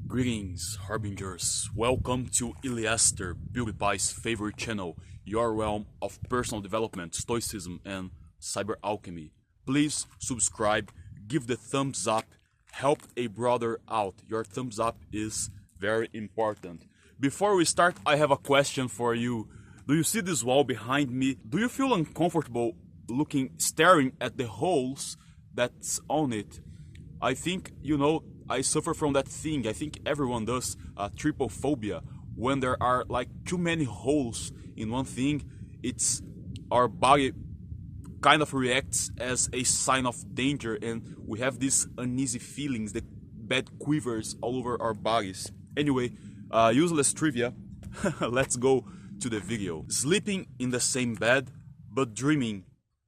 Greetings, Harbingers. Welcome to Yliaster, PewDiePie's favorite channel, your realm of personal development, stoicism, and cyber alchemy. Please subscribe, give the thumbs up, help a brother out. Your thumbs up is very important. Before we start, I have a question for you. Do you see this wall behind me? Do you feel uncomfortable staring at the holes that's on it? I think, I suffer from that thing. I think everyone does, trypophobia. When there are like too many holes in one thing, our body kind of reacts as a sign of danger, and we have these uneasy feelings, the bad quivers all over our bodies. Anyway, useless trivia. Let's go to the video. Sleeping in the same bed, but dreaming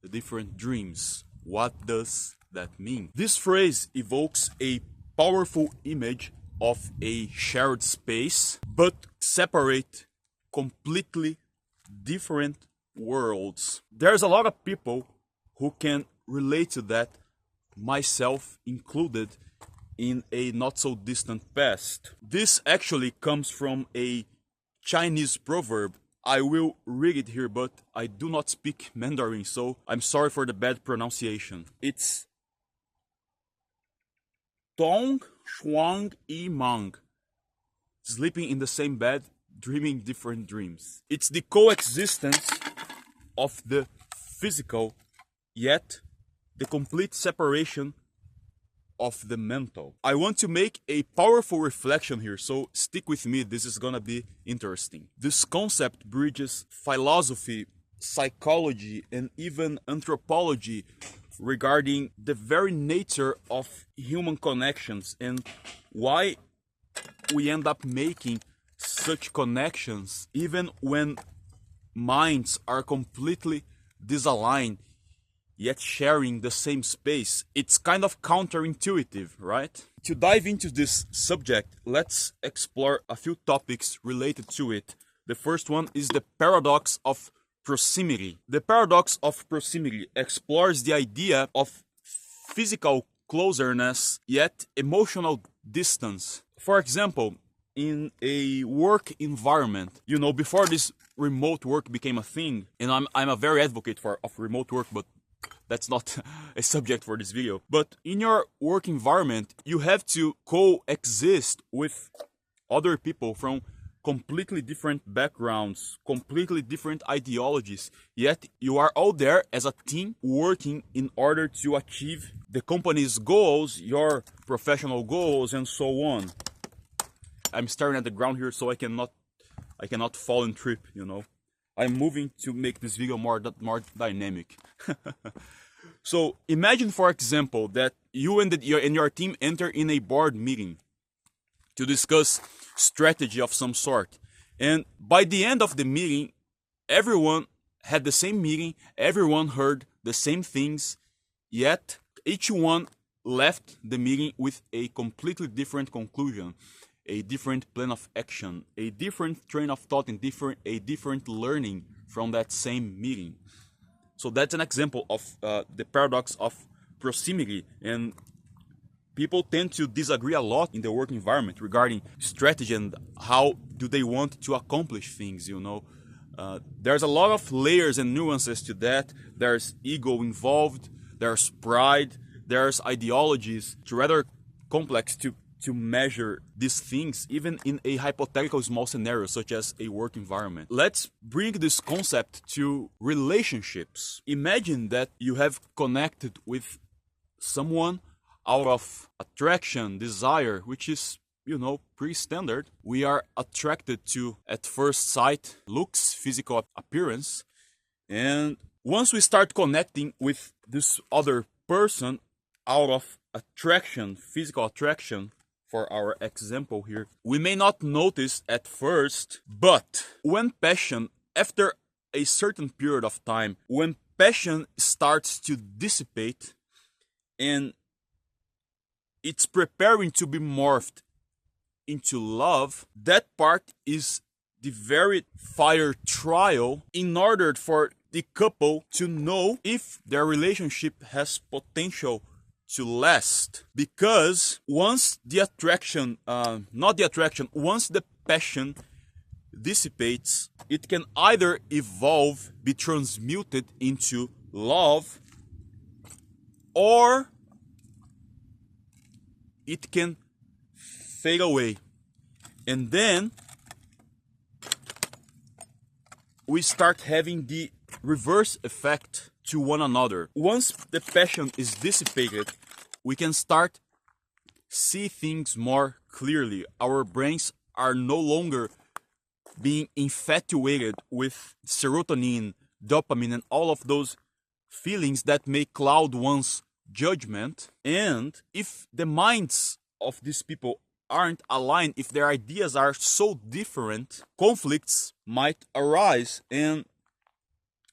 different dreams. What does that mean? This phrase evokes a powerful image of a shared space, but separate completely different worlds. There's a lot of people who can relate to that, myself included, in a not so distant past. This actually comes from a Chinese proverb. I will read it here, but I do not speak Mandarin, so I'm sorry for the bad pronunciation. It's Tong Chuang Yi Meng. Sleeping in the same bed, dreaming different dreams. It's the coexistence of the physical, yet the complete separation of the mental. I want to make a powerful reflection here, so stick with me, this is gonna be interesting. This concept bridges philosophy, psychology, and even anthropology regarding the very nature of human connections and why we end up making such connections even when minds are completely disaligned, yet sharing the same space. It's kind of counterintuitive, right? To dive into this subject, let's explore a few topics related to it. The first one is the paradox of proximity. The paradox of proximity explores the idea of physical closeness, yet emotional distance. For example, in a work environment, before this remote work became a thing, and I'm a very advocate of remote work, but that's not a subject for this video. But in your work environment, you have to coexist with other people from completely different backgrounds, completely different ideologies, yet you are all there as a team working in order to achieve the company's goals, your professional goals, and so on. I'm staring at the ground here so I cannot fall and trip, I'm moving to make this video more dynamic. So imagine, for example, that you and your team enter in a board meeting to discuss strategy of some sort. And by the end of the meeting, everyone had the same meeting, everyone heard the same things, yet each one left the meeting with a completely different conclusion, a different plan of action, a different train of thought, and a different learning from that same meeting. So that's an example of the paradox of proximity, and people tend to disagree a lot in the work environment regarding strategy and how do they want to accomplish things, There's a lot of layers and nuances to that. There's ego involved, there's pride, there's ideologies. It's rather complex to measure these things, even in a hypothetical small scenario such as a work environment. Let's bring this concept to relationships. Imagine that you have connected with someone out of attraction, desire, which is, pretty standard. We are attracted to, at first sight, looks, physical appearance. And once we start connecting with this other person out of attraction, physical attraction, for our example here, we may not notice at first, but when passion, after a certain period of time, when passion starts to dissipate and it's preparing to be morphed into love, that part is the very fire trial in order for the couple to know if their relationship has potential to last, because once the attraction, once the passion dissipates, it can either evolve, be transmuted into love, or it can fade away. And then we start having the reverse effect to one another. Once the passion is dissipated, we can start see things more clearly. Our brains are no longer being infatuated with serotonin, dopamine, and all of those feelings that may cloud one's judgment. And if the minds of these people aren't aligned, if their ideas are so different, conflicts might arise, and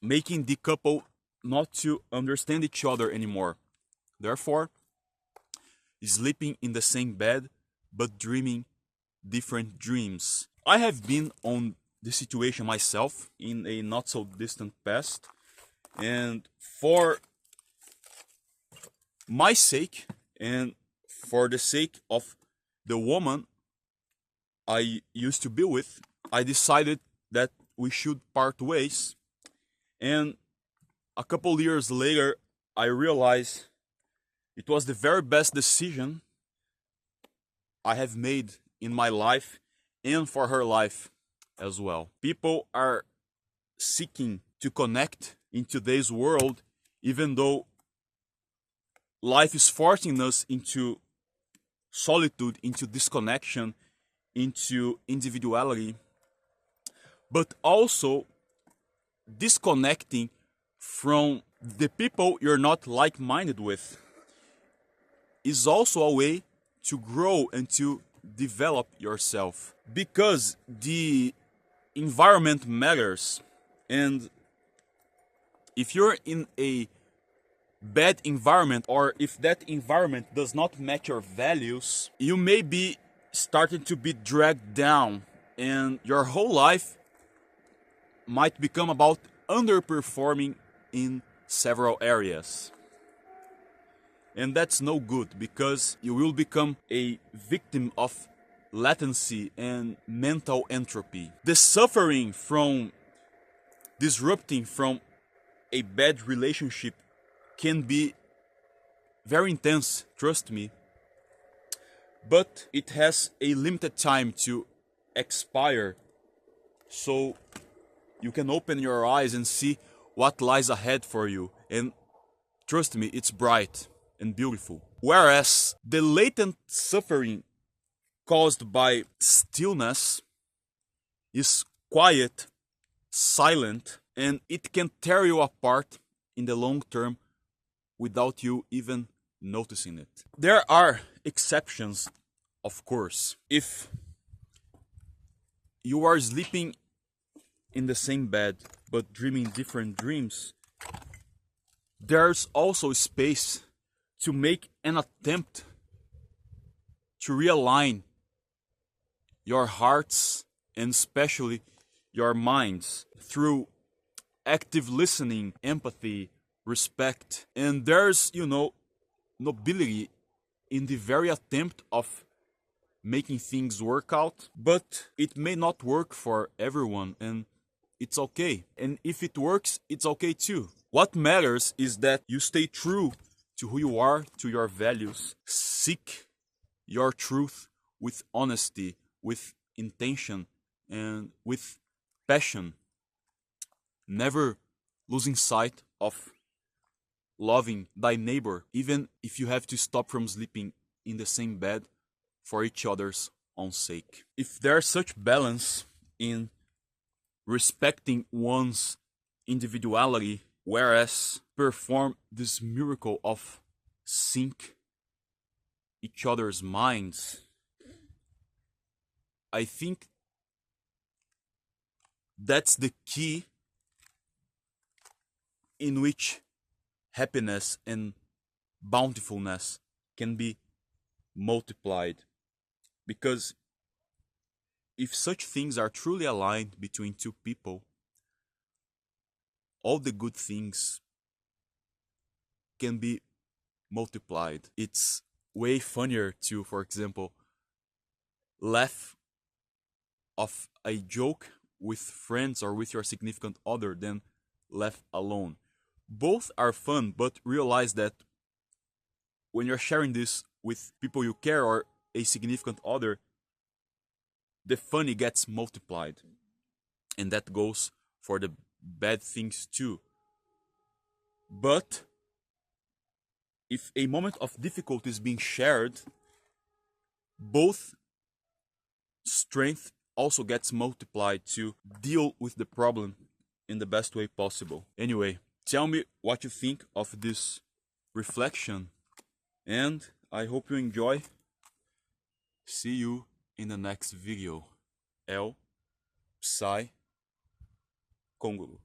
making the couple not to understand each other anymore. Therefore, sleeping in the same bed but dreaming different dreams. I have been on this situation myself in a not so distant past, and for my sake and for the sake of the woman I used to be with, I decided that we should part ways. And a couple years later, I realized it was the very best decision I have made in my life and for her life as well. People are seeking to connect in today's world, even though life is forcing us into solitude, into disconnection, into individuality, but also disconnecting from the people you're not like-minded with is also a way to grow and to develop yourself, because the environment matters. And if you're in a bad environment, or if that environment does not match your values, you may be starting to be dragged down, and your whole life might become about underperforming in several areas. And that's no good, because you will become a victim of latency and mental entropy. The suffering from disrupting from a bad relationship can be very intense, trust me, but it has a limited time to expire, so you can open your eyes and see what lies ahead for you, and trust me, it's bright and beautiful. Whereas the latent suffering caused by stillness is quiet, silent, and it can tear you apart in the long term without you even noticing it. There are exceptions, of course. If you are sleeping in the same bed but dreaming different dreams, there's also space to make an attempt to realign your hearts and especially your minds through active listening, empathy, respect. And there's, nobility in the very attempt of making things work out, but it may not work for everyone, and it's okay. And if it works, it's okay too. What matters is that you stay true to who you are, to your values. Seek your truth with honesty, with intention, and with passion. Never losing sight of loving thy neighbor, even if you have to stop from sleeping in the same bed for each other's own sake. If there's such balance in respecting one's individuality, whereas perform this miracle of sync each other's minds, I think that's the key in which happiness and bountifulness can be multiplied. Because if such things are truly aligned between two people, all the good things can be multiplied. It's way funnier to, for example, laugh of a joke with friends or with your significant other than laugh alone. Both are fun, but realize that when you're sharing this with people you care or a significant other, the funny gets multiplied. And that goes for the bad things too. But if a moment of difficulty is being shared, both strength also gets multiplied to deal with the problem in the best way possible. Anyway, tell me what you think of this reflection, and I hope you enjoy. See you in the next video. El Psy Congo.